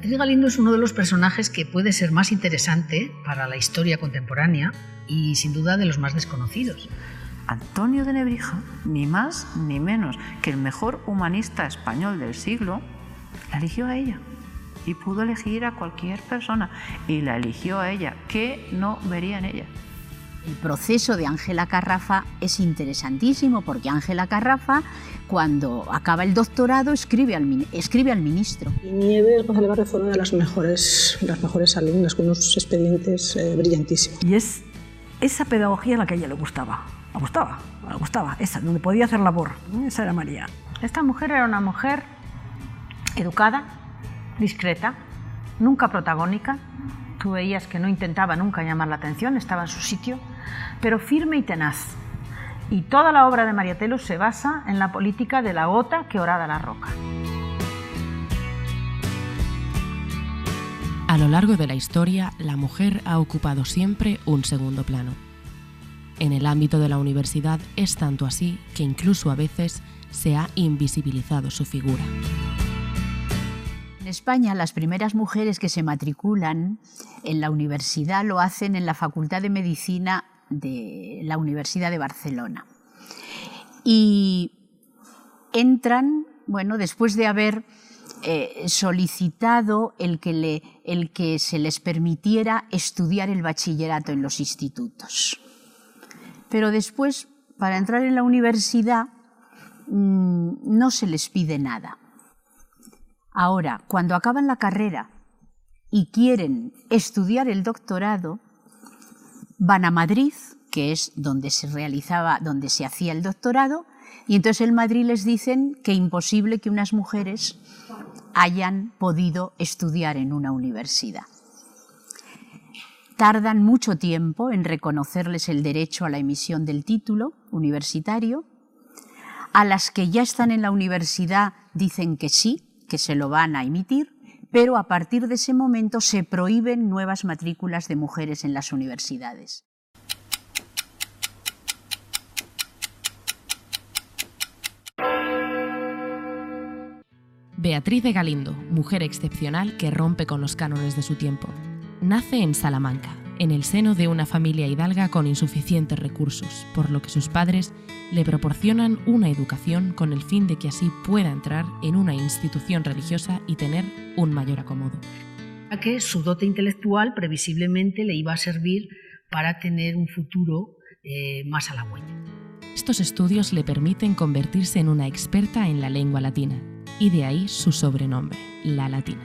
Beatriz Galindo es uno de los personajes que puede ser más interesante para la historia contemporánea y sin duda de los más desconocidos. Antonio de Nebrija, ni más ni menos que el mejor humanista español del siglo, la eligió a ella. Y pudo elegir a cualquier persona y la eligió a ella. ¿Qué no vería en ella? El proceso de Ángela Carrafa es interesantísimo porque Ángela Carrafa, cuando acaba el doctorado, escribe al ministro. Y Nieves González Barrio fue una de las mejores alumnas, con unos expedientes brillantísimos. Y es esa pedagogía la que a ella le gustaba, esa, donde podía hacer labor. Esa era María. Esta mujer era una mujer educada, discreta, nunca protagónica. Tú veías que no intentaba nunca llamar la atención, estaba en su sitio, pero firme y tenaz. Y toda la obra de María Telo se basa en la política de la gota que horada la roca. A lo largo de la historia, la mujer ha ocupado siempre un segundo plano. En el ámbito de la universidad es tanto así que incluso a veces se ha invisibilizado su figura. En España, las primeras mujeres que se matriculan en la universidad lo hacen en la Facultad de Medicina de la Universidad de Barcelona. Y entran, después de haber solicitado el que se les permitiera estudiar el bachillerato en los institutos. Pero después, para entrar en la universidad, no se les pide nada. Ahora, cuando acaban la carrera y quieren estudiar el doctorado, van a Madrid, que es donde se hacía el doctorado, y entonces en Madrid les dicen que es imposible que unas mujeres hayan podido estudiar en una universidad. Tardan mucho tiempo en reconocerles el derecho a la emisión del título universitario. A las que ya están en la universidad dicen que sí, que se lo van a emitir, pero a partir de ese momento se prohíben nuevas matrículas de mujeres en las universidades. Beatriz de Galindo, mujer excepcional que rompe con los cánones de su tiempo. Nace en Salamanca, en el seno de una familia hidalga con insuficientes recursos, por lo que sus padres le proporcionan una educación con el fin de que así pueda entrar en una institución religiosa y tener un mayor acomodo. A que su dote intelectual previsiblemente le iba a servir para tener un futuro más halagüeño. Estos estudios le permiten convertirse en una experta en la lengua latina, y de ahí su sobrenombre, la Latina.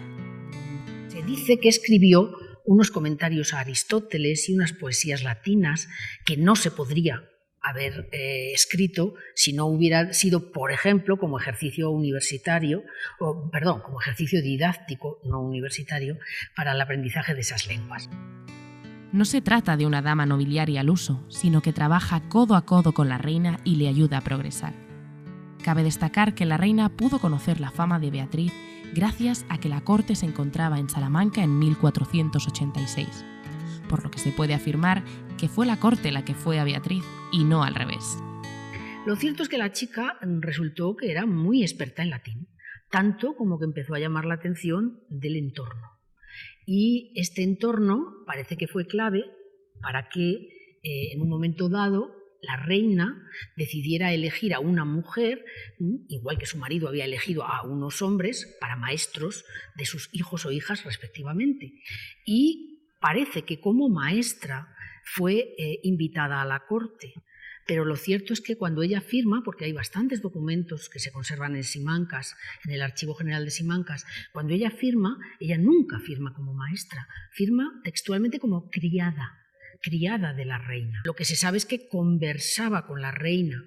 Se dice que escribió unos comentarios a Aristóteles y unas poesías latinas que no se podría haber escrito si no hubiera sido, por ejemplo, como ejercicio universitario, como ejercicio didáctico no universitario, para el aprendizaje de esas lenguas. No se trata de una dama nobiliaria al uso, sino que trabaja codo a codo con la reina y le ayuda a progresar. Cabe destacar que la reina pudo conocer la fama de Beatriz gracias a que la corte se encontraba en Salamanca en 1486, por lo que se puede afirmar que fue la corte la que fue a Beatriz y no al revés. Lo cierto es que la chica resultó que era muy experta en latín, tanto como que empezó a llamar la atención del entorno. Y este entorno parece que fue clave para que en un momento dado la reina decidiera elegir a una mujer, igual que su marido había elegido a unos hombres, para maestros de sus hijos o hijas respectivamente. Y parece que como maestra fue invitada a la corte. Pero lo cierto es que cuando ella firma, porque hay bastantes documentos que se conservan en Simancas, en el Archivo General de Simancas, cuando ella firma, ella nunca firma como maestra, firma textualmente como criada de la reina. Lo que se sabe es que conversaba con la reina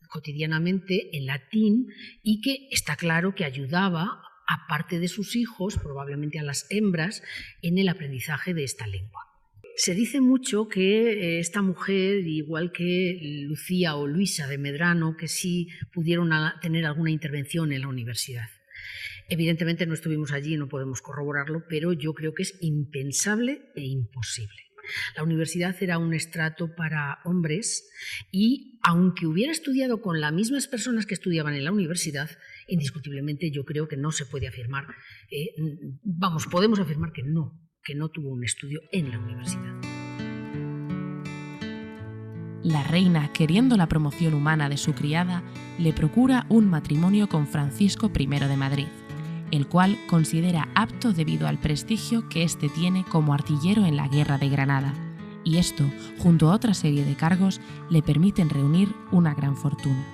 cotidianamente en latín y que está claro que ayudaba, aparte de sus hijos, probablemente a las hembras, en el aprendizaje de esta lengua. Se dice mucho que esta mujer, igual que Lucía o Luisa de Medrano, que sí pudieron tener alguna intervención en la universidad. Evidentemente no estuvimos allí y no podemos corroborarlo, pero yo creo que es impensable e imposible. La universidad era un estrato para hombres y, aunque hubiera estudiado con las mismas personas que estudiaban en la universidad, indiscutiblemente yo creo que no se puede afirmar, podemos afirmar que no tuvo un estudio en la universidad. La reina, queriendo la promoción humana de su criada, le procura un matrimonio con Francisco I de Madrid, el cual considera apto debido al prestigio que éste tiene como artillero en la Guerra de Granada, y esto, junto a otra serie de cargos, le permiten reunir una gran fortuna.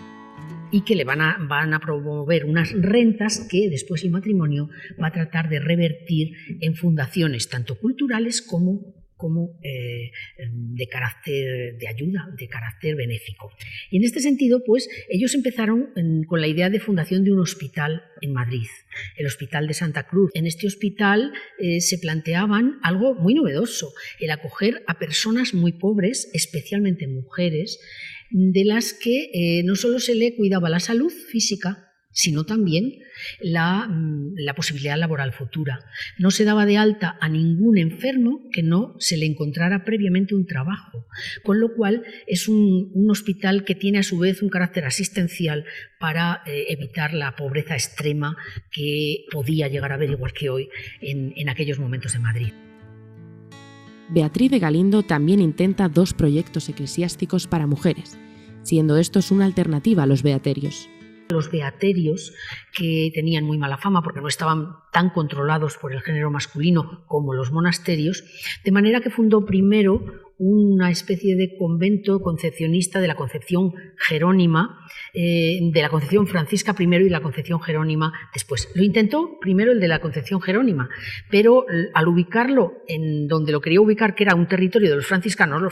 Y que le van a promover unas rentas que después el matrimonio va a tratar de revertir en fundaciones tanto culturales como de carácter de ayuda, de carácter benéfico. Y en este sentido, pues ellos empezaron con la idea de fundación de un hospital en Madrid, el Hospital de Santa Cruz. En este hospital se planteaban algo muy novedoso, el acoger a personas muy pobres, especialmente mujeres, de las que no solo se le cuidaba la salud física, sino también la posibilidad laboral futura. No se daba de alta a ningún enfermo que no se le encontrara previamente un trabajo, con lo cual es un hospital que tiene a su vez un carácter asistencial para evitar la pobreza extrema que podía llegar a haber, igual que hoy, en aquellos momentos en Madrid. Beatriz de Galindo también intenta 2 proyectos eclesiásticos para mujeres, siendo estos una alternativa a los beaterios. Los beaterios, que tenían muy mala fama porque no estaban tan controlados por el género masculino como los monasterios, de manera que fundó primero una especie de convento concepcionista de la Concepción Jerónima, de la Concepción Francisca primero y de la Concepción Jerónima después. Lo intentó primero el de la Concepción Jerónima, pero al ubicarlo en donde lo quería ubicar, que era un territorio de los franciscanos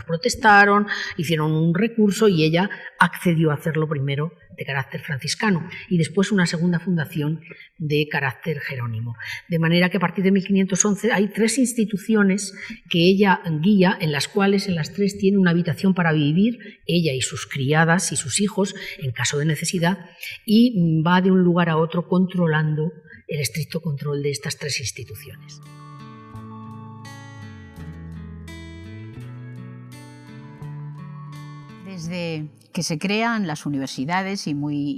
protestaron, hicieron un recurso y ella accedió a hacerlo primero de carácter franciscano y después una segunda fundación de carácter jerónimo. De manera que a partir de 1511 hay 3 instituciones que ella guía, en las cuales en las 3 tiene una habitación para vivir, ella y sus criadas y sus hijos en caso de necesidad, y va de un lugar a otro controlando el estricto control de estas 3 instituciones. Desde que se crean las universidades y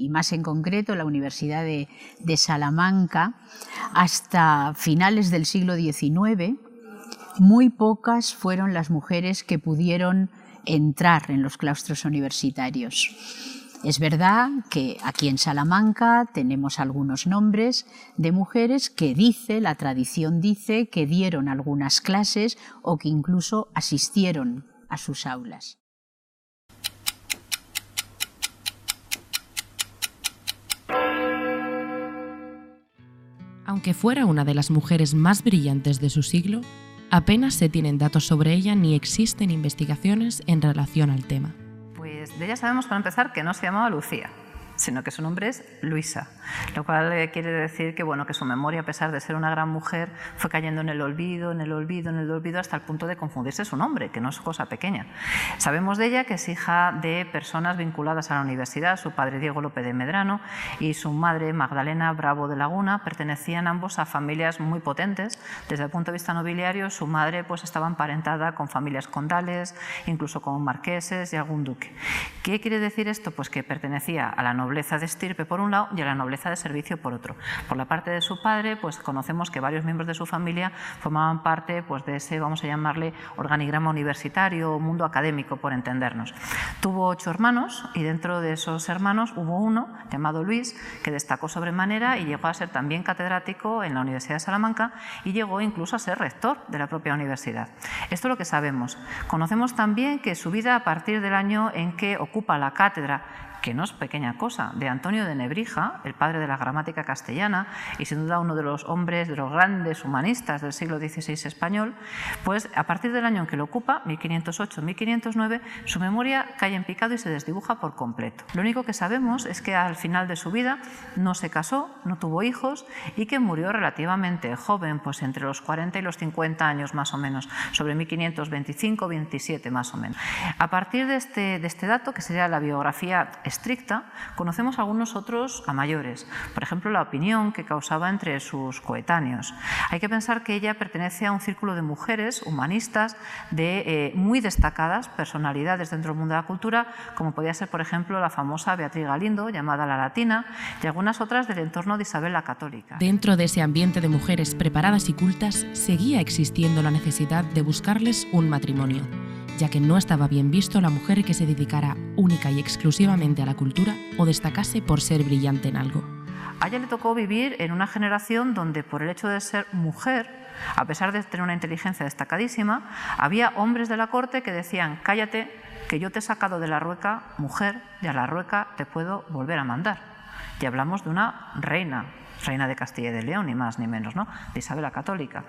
más en concreto la Universidad de Salamanca, hasta finales del siglo XIX, muy pocas fueron las mujeres que pudieron entrar en los claustros universitarios. Es verdad que aquí en Salamanca tenemos algunos nombres de mujeres que la tradición dice que dieron algunas clases o que incluso asistieron a sus aulas. Aunque fuera una de las mujeres más brillantes de su siglo, apenas se tienen datos sobre ella ni existen investigaciones en relación al tema. Pues de ella sabemos, para empezar, que no se llamaba Lucía, sino que su nombre es Luisa, lo cual quiere decir que, bueno, que su memoria, a pesar de ser una gran mujer, fue cayendo en el olvido, hasta el punto de confundirse su nombre, que no es cosa pequeña. Sabemos de ella que es hija de personas vinculadas a la universidad. Su padre, Diego López de Medrano, y su madre, Magdalena Bravo de Laguna, pertenecían ambos a familias muy potentes. Desde el punto de vista nobiliario, su madre pues estaba emparentada con familias condales, incluso con marqueses y algún duque. ¿Qué quiere decir esto? Pues que pertenecía a la nobleza de estirpe por un lado y a la nobleza de servicio por otro. Por la parte de su padre, pues conocemos que varios miembros de su familia formaban parte pues, de ese, vamos a llamarle, organigrama universitario o mundo académico, por entendernos. Tuvo 8 hermanos y dentro de esos hermanos hubo uno llamado Luis, que destacó sobremanera y llegó a ser también catedrático en la Universidad de Salamanca y llegó incluso a ser rector de la propia universidad. Esto es lo que sabemos. Conocemos también que su vida, a partir del año en que ocupa la cátedra, que no es pequeña cosa, de Antonio de Nebrija, el padre de la gramática castellana y sin duda uno de los hombres, de los grandes humanistas del siglo XVI español, pues a partir del año en que lo ocupa, 1508-1509, su memoria cae en picado y se desdibuja por completo. Lo único que sabemos es que al final de su vida no se casó, no tuvo hijos y que murió relativamente joven, pues entre los 40 y los 50 años más o menos, sobre 1525-27 más o menos. A partir de este dato, que sería la biografía estricta, conocemos algunos otros a mayores. Por ejemplo, la opinión que causaba entre sus coetáneos. Hay que pensar que ella pertenece a un círculo de mujeres humanistas de muy destacadas personalidades dentro del mundo de la cultura, como podía ser, por ejemplo, la famosa Beatriz Galindo, llamada la Latina, y algunas otras del entorno de Isabel la Católica. Dentro de ese ambiente de mujeres preparadas y cultas, seguía existiendo la necesidad de buscarles un matrimonio, ya que no estaba bien visto la mujer que se dedicara única y exclusivamente a la cultura o destacase por ser brillante en algo. A ella le tocó vivir en una generación donde, por el hecho de ser mujer, a pesar de tener una inteligencia destacadísima, había hombres de la corte que decían: cállate, que yo te he sacado de la rueca, mujer, y a la rueca te puedo volver a mandar. Y hablamos de una reina de Castilla y de León, ni más ni menos, ¿no?, de Isabel la Católica.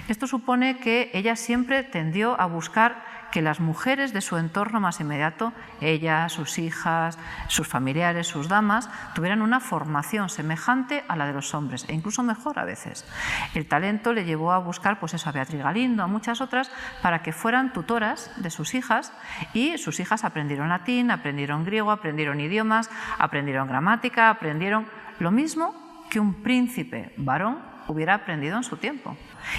Esto supone que ella siempre tendió a buscar que las mujeres de su entorno más inmediato, ella, sus hijas, sus familiares, sus damas, tuvieran una formación semejante a la de los hombres, e incluso mejor a veces. El talento le llevó a buscar, pues eso, a Beatriz Galindo, a muchas otras, para que fueran tutoras de sus hijas, y sus hijas aprendieron latín, aprendieron griego, aprendieron idiomas, aprendieron gramática, aprendieron lo mismo que un príncipe varón hubiera aprendido en su tiempo.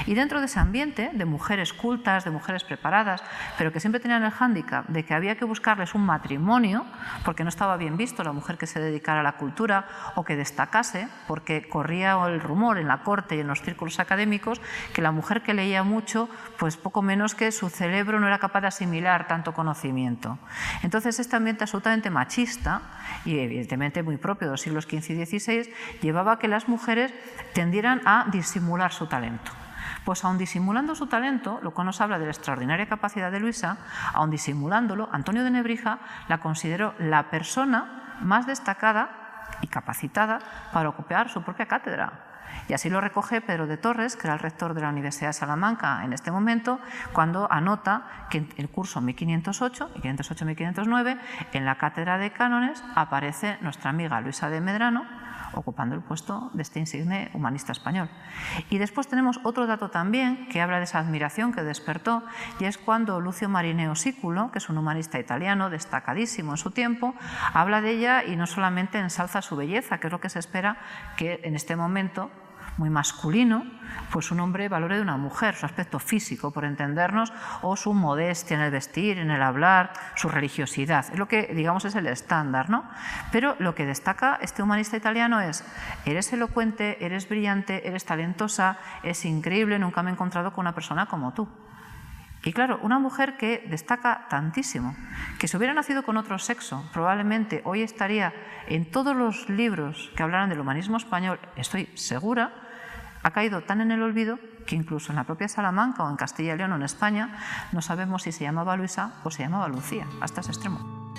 Y dentro de ese ambiente de mujeres cultas, de mujeres preparadas, pero que siempre tenían el hándicap de que había que buscarles un matrimonio, porque no estaba bien visto la mujer que se dedicara a la cultura o que destacase, porque corría el rumor en la corte y en los círculos académicos que la mujer que leía mucho, pues poco menos que su cerebro no era capaz de asimilar tanto conocimiento. Entonces este ambiente absolutamente machista y evidentemente muy propio de los siglos XV y XVI llevaba a que las mujeres tendieran a disimular su talento. Pues aun disimulando su talento, lo cual nos habla de la extraordinaria capacidad de Luisa, aun disimulándolo, Antonio de Nebrija la consideró la persona más destacada y capacitada para ocupar su propia cátedra. Y así lo recoge Pedro de Torres, que era el rector de la Universidad de Salamanca en este momento, cuando anota que en el curso 1508 y 1508-1509, en la cátedra de cánones, aparece nuestra amiga Luisa de Medrano, ocupando el puesto de este insigne humanista español. Y después tenemos otro dato también que habla de esa admiración que despertó, y es cuando Lucio Marineo Siculo, que es un humanista italiano destacadísimo en su tiempo, habla de ella y no solamente ensalza su belleza, que es lo que se espera que en este momento muy masculino, pues un hombre valore de una mujer, su aspecto físico, por entendernos, o su modestia en el vestir, en el hablar, su religiosidad. Es lo que, digamos, es el estándar, ¿no? Pero lo que destaca este humanista italiano es: eres elocuente, eres brillante, eres talentosa, es increíble, nunca me he encontrado con una persona como tú. Y claro, una mujer que destaca tantísimo, que si hubiera nacido con otro sexo, probablemente hoy estaría en todos los libros que hablaran del humanismo español, estoy segura, ha caído tan en el olvido que incluso en la propia Salamanca o en Castilla y León o en España no sabemos si se llamaba Luisa o se llamaba Lucía, hasta ese extremo.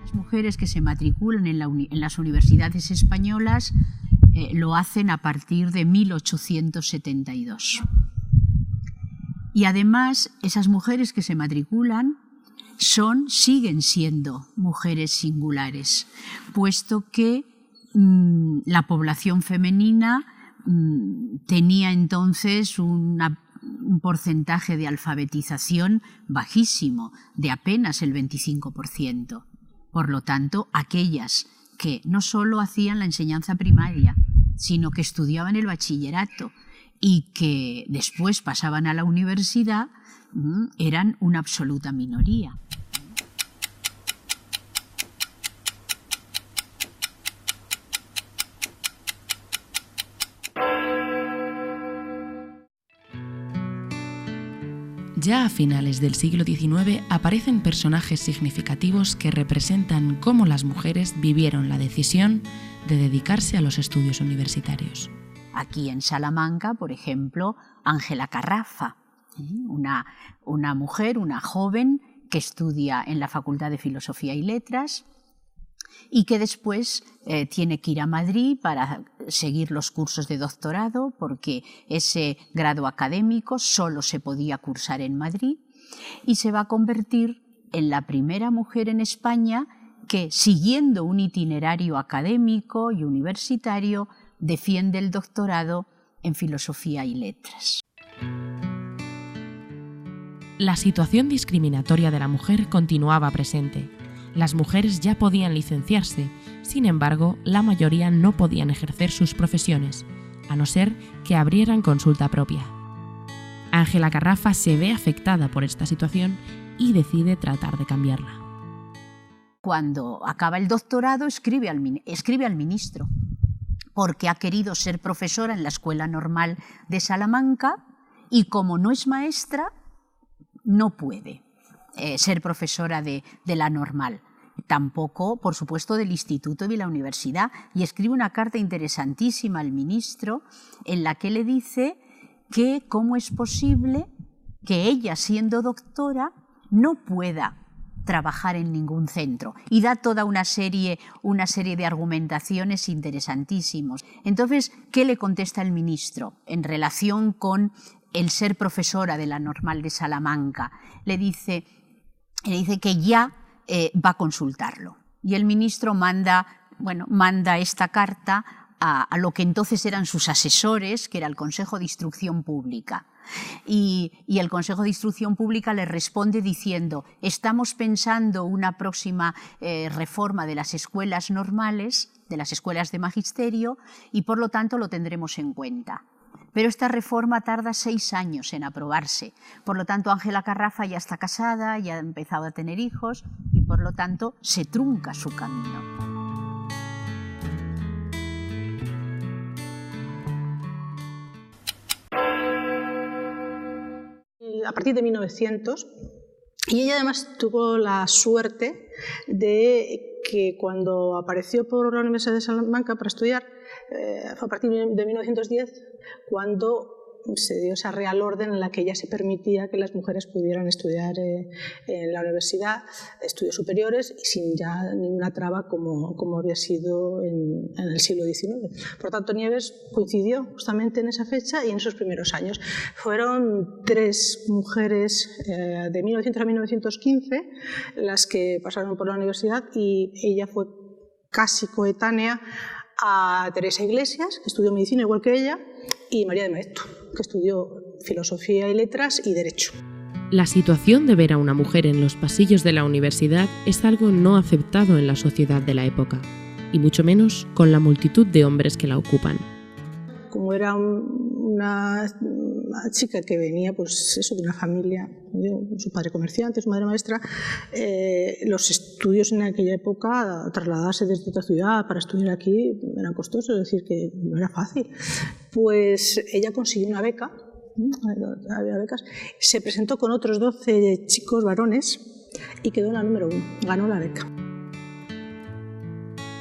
Las mujeres que se matriculan en las universidades españolas lo hacen a partir de 1872. Y además, esas mujeres que se matriculan siguen siendo mujeres singulares, puesto que la población femenina tenía entonces un porcentaje de alfabetización bajísimo, de apenas el 25%. Por lo tanto, aquellas que no solo hacían la enseñanza primaria, sino que estudiaban el bachillerato y que después pasaban a la universidad, eran una absoluta minoría. Ya a finales del siglo XIX aparecen personajes significativos que representan cómo las mujeres vivieron la decisión de dedicarse a los estudios universitarios. Aquí en Salamanca, por ejemplo, Ángela Carrafa, una mujer, una joven que estudia en la Facultad de Filosofía y Letras y que después tiene que ir a Madrid para seguir los cursos de doctorado, porque ese grado académico solo se podía cursar en Madrid, y se va a convertir en la primera mujer en España que, siguiendo un itinerario académico y universitario, defiende el doctorado en Filosofía y Letras. La situación discriminatoria de la mujer continuaba presente. Las mujeres ya podían licenciarse, sin embargo, la mayoría no podían ejercer sus profesiones, a no ser que abrieran consulta propia. Ángela Carrafa se ve afectada por esta situación y decide tratar de cambiarla. Cuando acaba el doctorado escribe al ministro, porque ha querido ser profesora en la Escuela Normal de Salamanca y como no es maestra, no puede ser profesora de la normal. Tampoco, por supuesto, del instituto y de la universidad. Y escribe una carta interesantísima al ministro en la que le dice que cómo es posible que ella, siendo doctora, no pueda trabajar en ningún centro. Y da toda una serie de argumentaciones interesantísimos. Entonces, ¿qué le contesta el ministro en relación con el ser profesora de la Normal de Salamanca? Le dice que ya va a consultarlo. Y el ministro manda esta carta a lo que entonces eran sus asesores, que era el Consejo de Instrucción Pública. Y el Consejo de Instrucción Pública le responde diciendo: estamos pensando una próxima reforma de las escuelas normales, de las escuelas de magisterio, y por lo tanto lo tendremos en cuenta. Pero esta reforma tarda 6 años en aprobarse. Por lo tanto, Ángela Carrafa ya está casada, ya ha empezado a tener hijos y por lo tanto se trunca su camino. A partir de 1900, y ella además tuvo la suerte de que cuando apareció por la Universidad de Salamanca para estudiar, fue a partir de 1910 cuando se dio esa real orden en la que ya se permitía que las mujeres pudieran estudiar en la universidad, estudios superiores, y sin ya ninguna traba como había sido en el siglo XIX. Por tanto, Nieves coincidió justamente en esa fecha y en esos primeros años. Fueron 3 mujeres de 1900 a 1915 las que pasaron por la universidad, y ella fue casi coetánea a Teresa Iglesias, que estudió medicina igual que ella, y María de Maeztu, que estudió filosofía y letras y derecho. La situación de ver a una mujer en los pasillos de la universidad es algo no aceptado en la sociedad de la época, y mucho menos con la multitud de hombres que la ocupan. Como era una chica que venía de una familia, su padre comerciante, su madre maestra, los estudios en aquella época, trasladarse desde otra ciudad para estudiar aquí, eran costosos, es decir, que no era fácil. Pues ella consiguió una beca, había becas, se presentó con otros 12 chicos varones y quedó en la número 1, ganó la beca.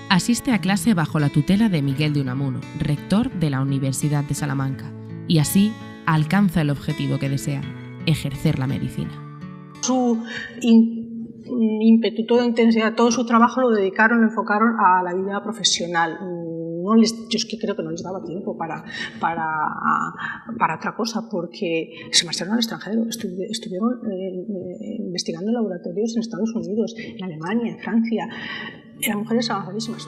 Asiste a clase bajo la tutela de Miguel de Unamuno, rector de la Universidad de Salamanca, y así alcanza el objetivo que desea: ejercer la medicina. Su ímpetu, toda intensidad, todo su trabajo lo enfocaron a la vida profesional. Yo es que creo que no les daba tiempo para otra cosa, porque se marcharon al extranjero, estuvieron investigando en laboratorios en Estados Unidos, en Alemania, en Francia. Eran mujeres avanzadísimas.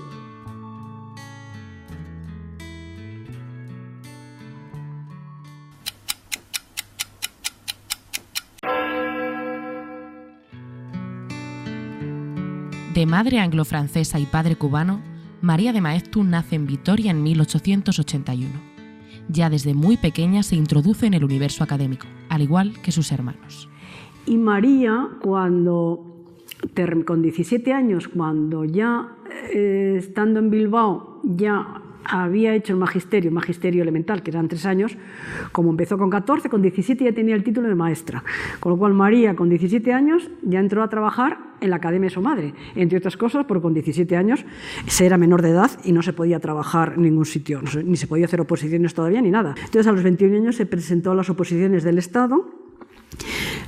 De madre anglo-francesa y padre cubano, María de Maeztu nace en Vitoria en 1881. Ya desde muy pequeña se introduce en el universo académico, al igual que sus hermanos. Y María, con 17 años, cuando ya estando en Bilbao ya había hecho el magisterio elemental, que eran 3 años, como empezó con 14, con 17 ya tenía el título de maestra. Con lo cual María, con 17 años, ya entró a trabajar en la academia de su madre, entre otras cosas, porque con 17 años se era menor de edad y no se podía trabajar en ningún sitio, ni se podía hacer oposiciones todavía ni nada. Entonces, a los 21 años se presentó a las oposiciones del Estado,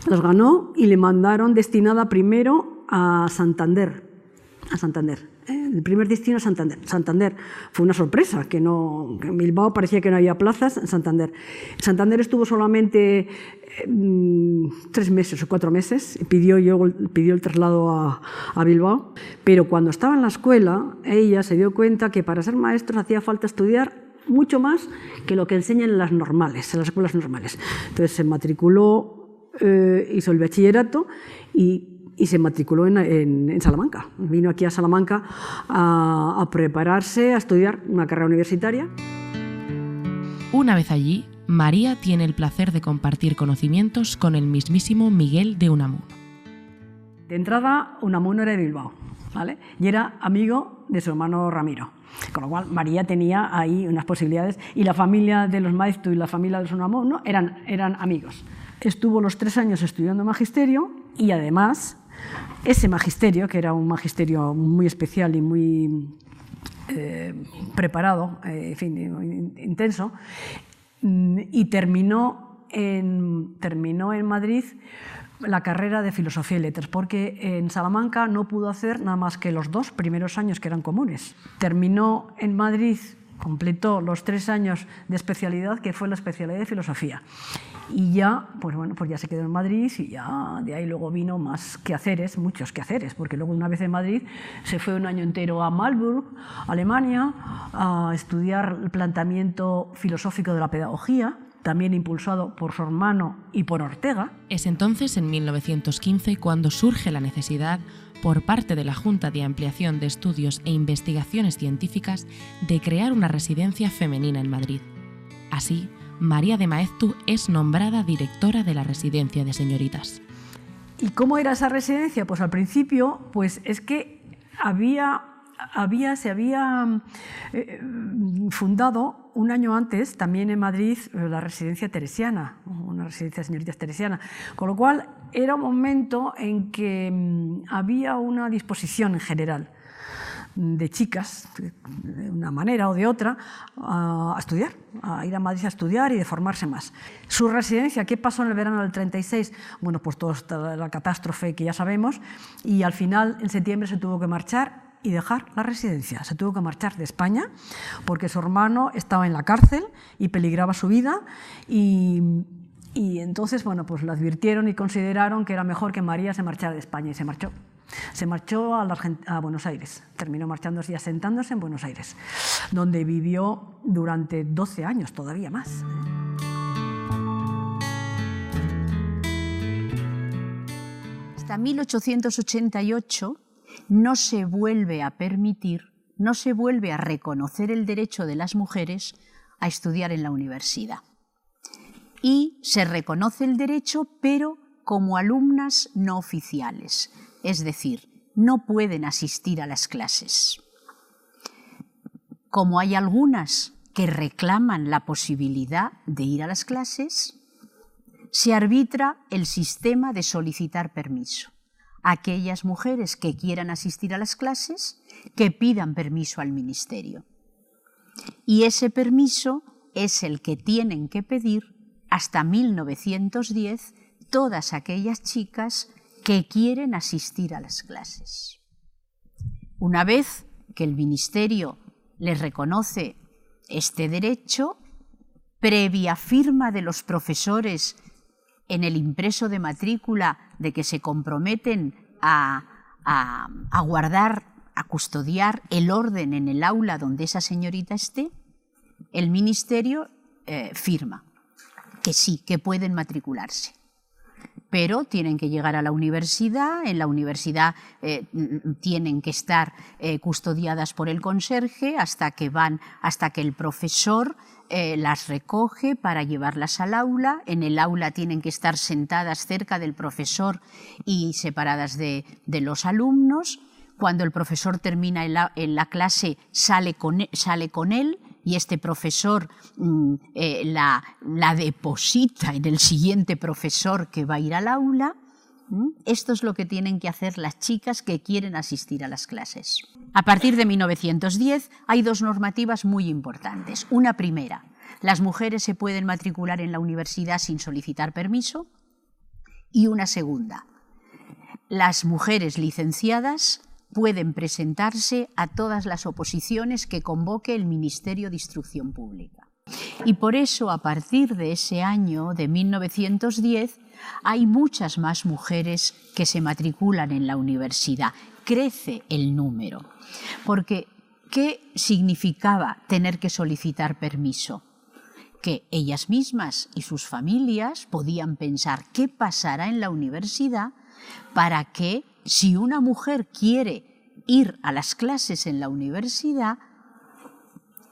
los ganó y le mandaron destinada primero a Santander. El primer destino es Santander. Santander fue una sorpresa, que en Bilbao parecía que no había plazas. En Santander estuvo solamente 3 meses o 4 meses, pidió el traslado a Bilbao, pero cuando estaba en la escuela ella se dio cuenta que para ser maestros hacía falta estudiar mucho más que lo que enseñan en las normales, en las escuelas normales. Entonces se matriculó hizo el bachillerato y se matriculó en Salamanca. Vino aquí a Salamanca a prepararse, a estudiar una carrera universitaria. Una vez allí, María tiene el placer de compartir conocimientos con el mismísimo Miguel de Unamuno. De entrada, Unamuno era de Bilbao, ¿vale? Y era amigo de su hermano Ramiro. Con lo cual, María tenía ahí unas posibilidades, y la familia de los Maeztu y la familia de los Unamuno eran amigos. Estuvo los 3 años estudiando magisterio, y además, ese magisterio, que era un magisterio muy especial y muy preparado, en fin, intenso, y terminó en Madrid la carrera de Filosofía y Letras, porque en Salamanca no pudo hacer nada más que los 2 primeros años que eran comunes. Terminó en Madrid, completó los 3 años de especialidad, que fue la especialidad de Filosofía. Y ya, pues bueno, pues ya se quedó en Madrid, y ya de ahí luego vino más quehaceres, muchos quehaceres, porque luego una vez en Madrid se fue un año entero a Marburg, Alemania, a estudiar el planteamiento filosófico de la pedagogía, también impulsado por su hermano y por Ortega. Es entonces, en 1915, cuando surge la necesidad, por parte de la Junta de Ampliación de Estudios e Investigaciones Científicas, de crear una residencia femenina en Madrid. Así, María de Maeztu es nombrada directora de la Residencia de Señoritas. ¿Y cómo era esa residencia? Pues al principio, pues es que se había fundado un año antes, también en Madrid, la residencia teresiana, una residencia de señoritas teresiana, con lo cual era un momento en que había una disposición en general de chicas, de una manera o de otra, a estudiar, a ir a Madrid a estudiar y de formarse más. Su residencia, ¿qué pasó en el verano del 36? Bueno, pues toda la catástrofe que ya sabemos, y al final, en septiembre, se tuvo que marchar y dejar la residencia. Se tuvo que marchar de España porque su hermano estaba en la cárcel y peligraba su vida, y entonces, bueno, pues lo advirtieron y consideraron que era mejor que María se marchara de España, y se marchó. Se marchó a Buenos Aires, terminó marchándose y asentándose en Buenos Aires, donde vivió durante 12 años, todavía más. Hasta 1888 no se vuelve a permitir, no se vuelve a reconocer el derecho de las mujeres a estudiar en la universidad. Y se reconoce el derecho, pero como alumnas no oficiales, es decir, no pueden asistir a las clases. Como hay algunas que reclaman la posibilidad de ir a las clases, se arbitra el sistema de solicitar permiso. Aquellas mujeres que quieran asistir a las clases, que pidan permiso al ministerio. Y ese permiso es el que tienen que pedir hasta 1910 todas aquellas chicas que quieren asistir a las clases. Una vez que el ministerio les reconoce este derecho, previa firma de los profesores en el impreso de matrícula de que se comprometen a guardar, a custodiar el orden en el aula donde esa señorita esté, el ministerio firma que sí, que pueden matricularse. Pero tienen que llegar a la universidad, en la universidad tienen que estar custodiadas por el conserje hasta que el profesor las recoge para llevarlas al aula. En el aula tienen que estar sentadas cerca del profesor y separadas de los alumnos. Cuando el profesor termina en la clase, sale con él, y este profesor la deposita en el siguiente profesor que va a ir al aula. Esto es lo que tienen que hacer las chicas que quieren asistir a las clases. A partir de 1910 hay 2 normativas muy importantes. Una primera, las mujeres se pueden matricular en la universidad sin solicitar permiso. Y una segunda, las mujeres licenciadas pueden presentarse a todas las oposiciones que convoque el Ministerio de Instrucción Pública. Y por eso, a partir de ese año, de 1910, hay muchas más mujeres que se matriculan en la universidad. Crece el número. Porque, ¿qué significaba tener que solicitar permiso? que ellas mismas y sus familias podían pensar qué pasará en la universidad para que, si una mujer quiere ir a las clases en la universidad,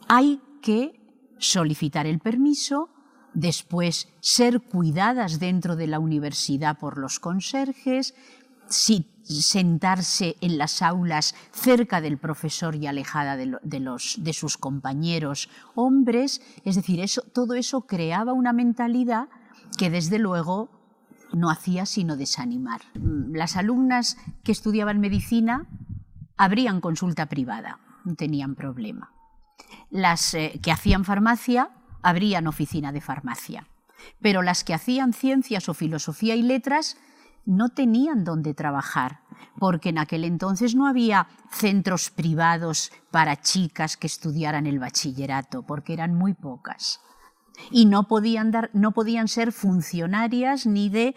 hay que solicitar el permiso, después ser cuidadas dentro de la universidad por los conserjes, sentarse en las aulas cerca del profesor y alejada de sus compañeros hombres. Es decir, todo eso creaba una mentalidad que desde luego no hacía sino desanimar. Las alumnas que estudiaban medicina abrían consulta privada, no tenían problema. Las que hacían farmacia abrían oficina de farmacia, pero las que hacían ciencias o filosofía y letras no tenían dónde trabajar, porque en aquel entonces no había centros privados para chicas que estudiaran el bachillerato, porque eran muy pocas. Y no podían ser funcionarias ni de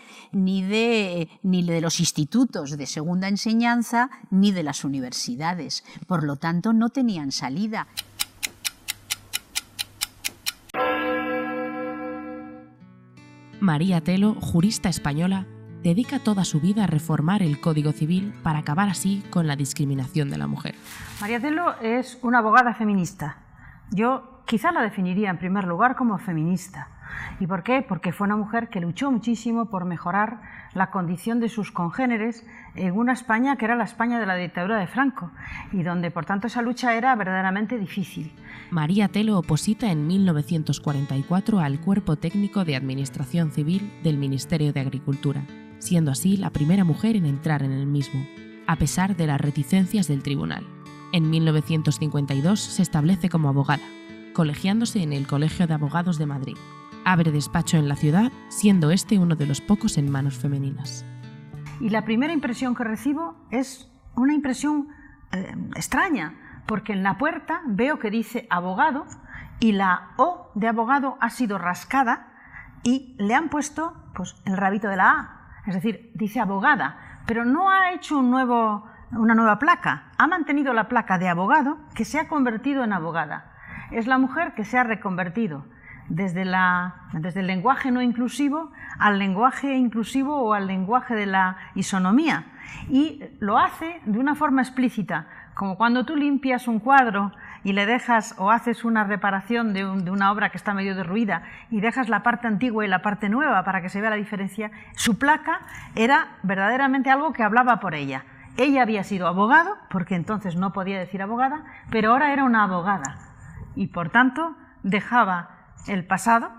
los institutos de segunda enseñanza ni de las universidades. Por lo tanto, no tenían salida. María Telo, jurista española, dedica toda su vida a reformar el Código Civil para acabar así con la discriminación de la mujer. María Telo es una abogada feminista. Yo quizá la definiría en primer lugar como feminista. ¿Y por qué? Porque fue una mujer que luchó muchísimo por mejorar la condición de sus congéneres en una España que era la España de la dictadura de Franco y donde por tanto esa lucha era verdaderamente difícil. María Telo oposita en 1944 al Cuerpo Técnico de Administración Civil del Ministerio de Agricultura, siendo así la primera mujer en entrar en el mismo, a pesar de las reticencias del tribunal. En 1952 se establece como abogada, colegiándose en el Colegio de Abogados de Madrid. Abre despacho en la ciudad, siendo este uno de los pocos en manos femeninas. Y la primera impresión que recibo es una impresión extraña, porque en la puerta veo que dice abogado y la O de abogado ha sido rascada y le han puesto pues, el rabito de la A, es decir, dice abogada, pero no ha hecho una nueva placa, ha mantenido la placa de abogado que se ha convertido en abogada. Es la mujer que se ha reconvertido desde el lenguaje no inclusivo al lenguaje inclusivo o al lenguaje de la isonomía. Y lo hace de una forma explícita, como cuando tú limpias un cuadro y le dejas o haces una reparación de una obra que está medio derruida y dejas la parte antigua y la parte nueva para que se vea la diferencia. Su placa era verdaderamente algo que hablaba por ella. Ella había sido abogado, porque entonces no podía decir abogada, pero ahora era una abogada. Y por tanto dejaba el pasado,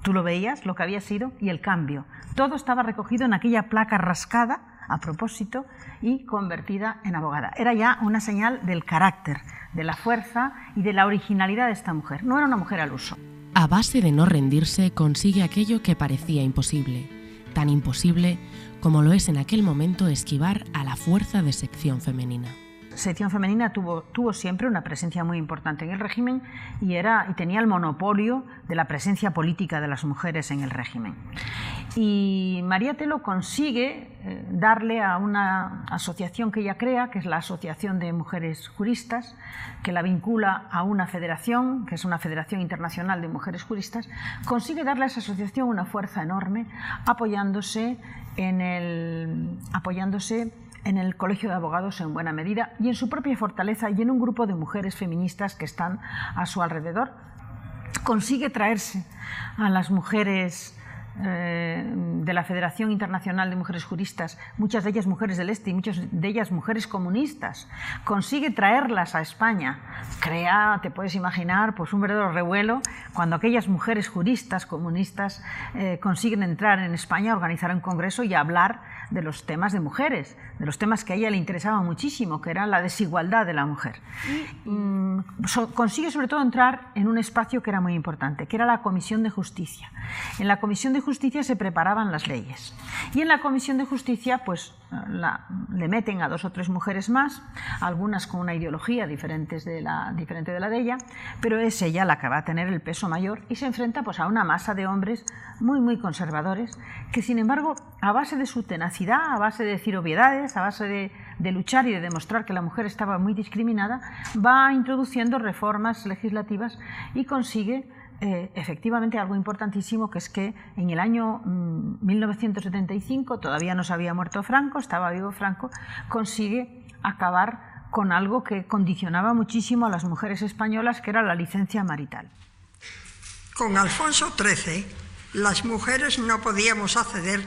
tú lo veías, lo que había sido, y el cambio. Todo estaba recogido en aquella placa rascada, a propósito, y convertida en abogada. Era ya una señal del carácter, de la fuerza y de la originalidad de esta mujer. No era una mujer al uso. A base de no rendirse, consigue aquello que parecía imposible. Tan imposible como lo es en aquel momento esquivar a la fuerza de sección femenina. Sección femenina tuvo siempre una presencia muy importante en el régimen y tenía el monopolio de la presencia política de las mujeres en el régimen. Y María Telo consigue darle a una asociación que ella crea, que es la Asociación de Mujeres Juristas, que la vincula a una federación, que es una Federación Internacional de Mujeres Juristas, consigue darle a esa asociación una fuerza enorme apoyándose en el Colegio de Abogados en buena medida y en su propia fortaleza y en un grupo de mujeres feministas que están a su alrededor. Consigue traerse a las mujeres de la Federación Internacional de Mujeres Juristas, muchas de ellas mujeres del Este y muchas de ellas mujeres comunistas. Consigue traerlas a España. Crea, te puedes imaginar, pues un verdadero revuelo cuando aquellas mujeres juristas comunistas consiguen entrar en España, organizar un congreso y hablar de los temas de mujeres, de los temas que a ella le interesaban muchísimo, que era la desigualdad de la mujer. Consigue sobre todo entrar en un espacio que era muy importante, que era la Comisión de Justicia. En la Comisión de Justicia se preparaban las leyes y en la Comisión de Justicia pues le meten a 2 o 3 mujeres más, algunas con una ideología diferente de la de ella, pero es ella la que va a tener el peso mayor y se enfrenta pues a una masa de hombres muy conservadores que sin embargo a base de su tenacidad, a base de decir obviedades, a base de luchar y de demostrar que la mujer estaba muy discriminada, va introduciendo reformas legislativas y consigue efectivamente algo importantísimo, que es que en el año 1975, todavía no se había muerto Franco, estaba vivo Franco, consigue acabar con algo que condicionaba muchísimo a las mujeres españolas, que era la licencia marital. Con Alfonso XIII, las mujeres no podíamos acceder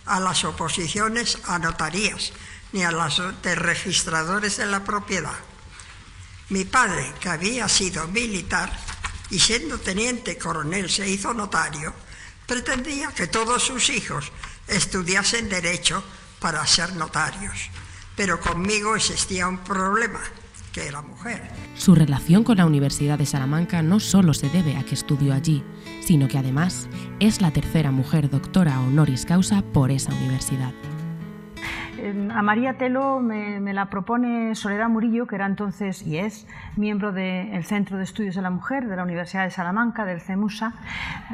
a las oposiciones a notarías ni a las de registradores de la propiedad. Mi padre, que había sido militar y siendo teniente coronel se hizo notario, pretendía que todos sus hijos estudiasen Derecho para ser notarios. Pero conmigo existía un problema, que era mujer. Su relación con la Universidad de Salamanca no solo se debe a que estudió allí, sino que además es la tercera mujer doctora honoris causa por esa universidad. A María Telo me la propone Soledad Murillo, que era entonces y es miembro del Centro de Estudios de la Mujer de la Universidad de Salamanca, del CEMUSA.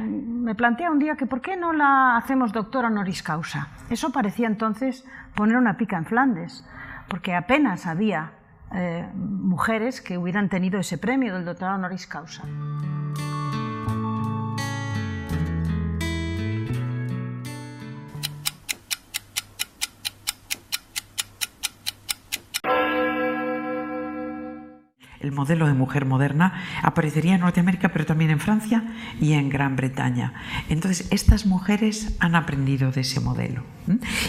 Me plantea un día que ¿por qué no la hacemos doctora honoris causa? Eso parecía entonces poner una pica en Flandes, porque apenas había mujeres que hubieran tenido ese premio del doctorado honoris causa. El modelo de mujer moderna aparecería en Norteamérica, pero también en Francia y en Gran Bretaña. Entonces, estas mujeres han aprendido de ese modelo.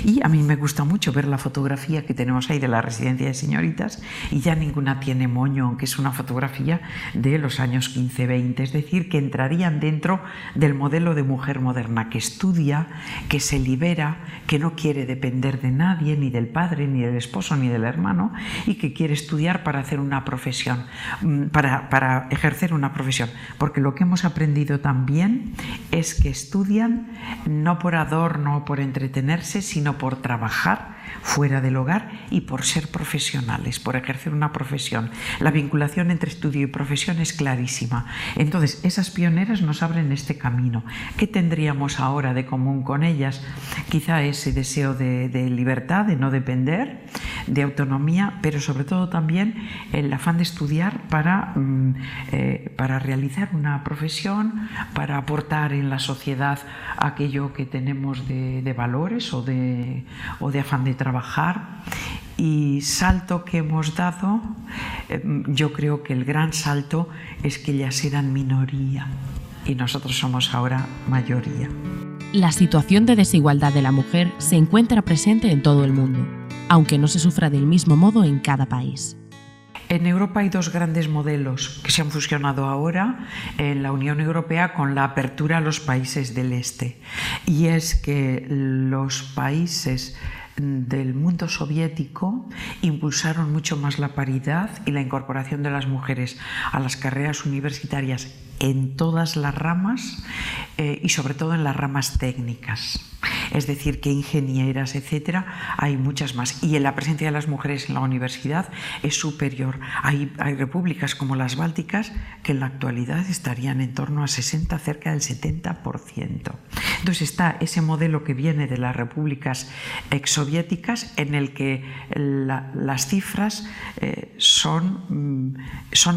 Y a mí me gusta mucho ver la fotografía que tenemos ahí de la residencia de señoritas, y ya ninguna tiene moño, aunque es una fotografía de los años 15-20, es decir, que entrarían dentro del modelo de mujer moderna, que estudia, que se libera, que no quiere depender de nadie, ni del padre, ni del esposo, ni del hermano, y que quiere estudiar para hacer una profesión. Para ejercer una profesión, porque lo que hemos aprendido también es que estudian no por adorno o por entretenerse, sino por trabajar fuera del hogar y por ser profesionales, por ejercer una profesión. La vinculación entre estudio y profesión es clarísima. Entonces, esas pioneras nos abren este camino. ¿Qué tendríamos ahora de común con ellas? Quizá ese deseo de libertad, de no depender, de autonomía, pero sobre todo también el afán de estudiar para realizar una profesión, para aportar en la sociedad aquello que tenemos de valores o de afán de trabajar. Y salto que hemos dado, yo creo que el gran salto es que ellas eran minoría y nosotros somos ahora mayoría. La situación de desigualdad de la mujer se encuentra presente en todo el mundo, aunque no se sufra del mismo modo en cada país. En Europa hay dos grandes modelos que se han fusionado ahora en la Unión Europea con la apertura a los países del este. Y es que los países del mundo soviético impulsaron mucho más la paridad y la incorporación de las mujeres a las carreras universitarias en todas las ramas y sobre todo en las ramas técnicas. Es decir, que ingenieras, etcétera, hay muchas más. Y en la presencia de las mujeres en la universidad es superior. Hay repúblicas como las bálticas que en la actualidad estarían en torno a 60, cerca del 70%. Entonces está ese modelo que viene de las repúblicas exsoviéticas en el que las cifras son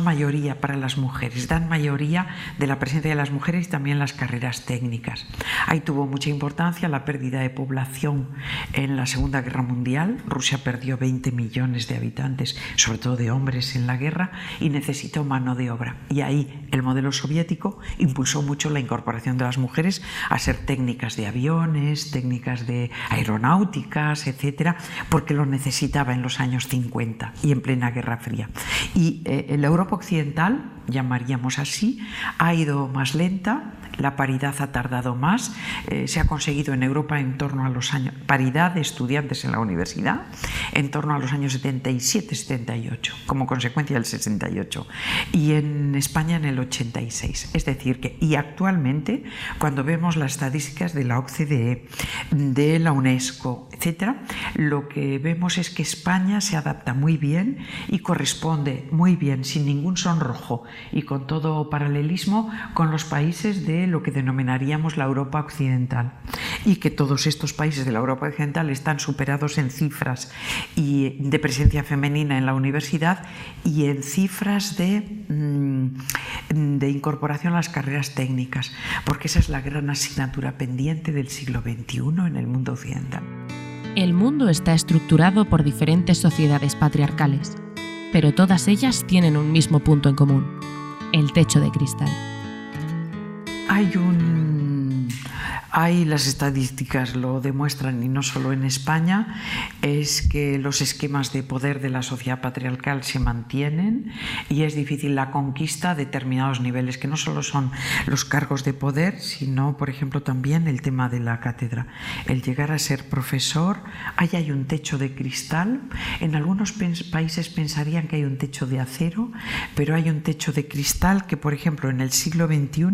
mayoría para las mujeres, dan mayoría de la presencia de las mujeres y también las carreras técnicas. Ahí tuvo mucha importancia la pérdida de población en la Segunda Guerra Mundial. Rusia perdió 20 millones de habitantes, sobre todo de hombres en la guerra, y necesitó mano de obra. Y ahí el modelo soviético impulsó mucho la incorporación de las mujeres a ser técnicas de aviones, técnicas de aeronáuticas, etcétera, porque lo necesitaba en los años 50 y en plena Guerra Fría. Y en la Europa occidental, llamaríamos así, ha ido más lenta. La paridad ha tardado más, se ha conseguido en Europa en torno a los años, paridad de estudiantes en la universidad, en torno a los años 77-78, como consecuencia del 68, y en España en el 86. Es decir, que y actualmente, cuando vemos las estadísticas de la OCDE, de la UNESCO, etcétera, lo que vemos es que España se adapta muy bien y corresponde muy bien, sin ningún sonrojo y con todo paralelismo, con los países de de lo que denominaríamos la Europa occidental, y que todos estos países de la Europa occidental están superados en cifras y de presencia femenina en la universidad y en cifras de incorporación a las carreras técnicas, porque esa es la gran asignatura pendiente del siglo XXI en el mundo occidental. El mundo está estructurado por diferentes sociedades patriarcales, pero todas ellas tienen un mismo punto en común: el techo de cristal. Las estadísticas lo demuestran, y no solo en España, es que los esquemas de poder de la sociedad patriarcal se mantienen y es difícil la conquista a determinados niveles, que no solo son los cargos de poder, sino, por ejemplo, también el tema de la cátedra. El llegar a ser profesor, ahí hay un techo de cristal. En algunos países pensarían que hay un techo de acero, pero hay un techo de cristal que, por ejemplo, en el siglo XXI,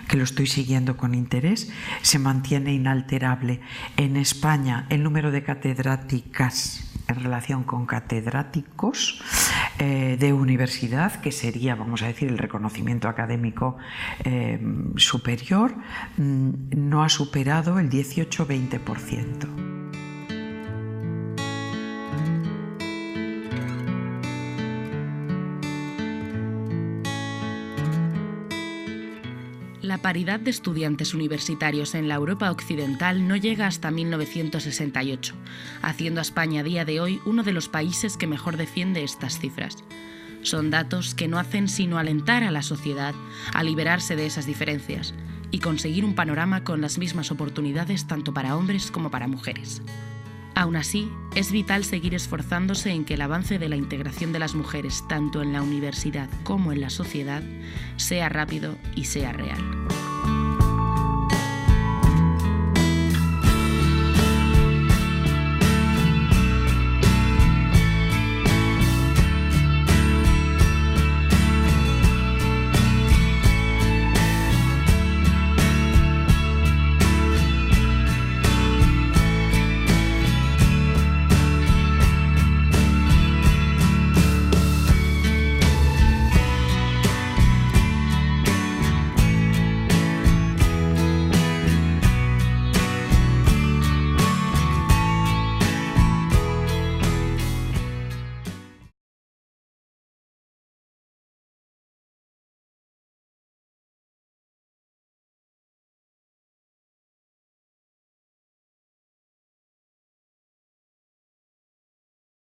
que lo estoy siguiendo con interés, se mantiene inalterable. En España, el número de catedráticas en relación con catedráticos de universidad, que sería, vamos a decir, el reconocimiento académico superior, no ha superado el 18-20%. La paridad de estudiantes universitarios en la Europa occidental no llega hasta 1968, haciendo a España a día de hoy uno de los países que mejor defiende estas cifras. Son datos que no hacen sino alentar a la sociedad a liberarse de esas diferencias y conseguir un panorama con las mismas oportunidades tanto para hombres como para mujeres. Aún así, es vital seguir esforzándose en que el avance de la integración de las mujeres, tanto en la universidad como en la sociedad, sea rápido y sea real.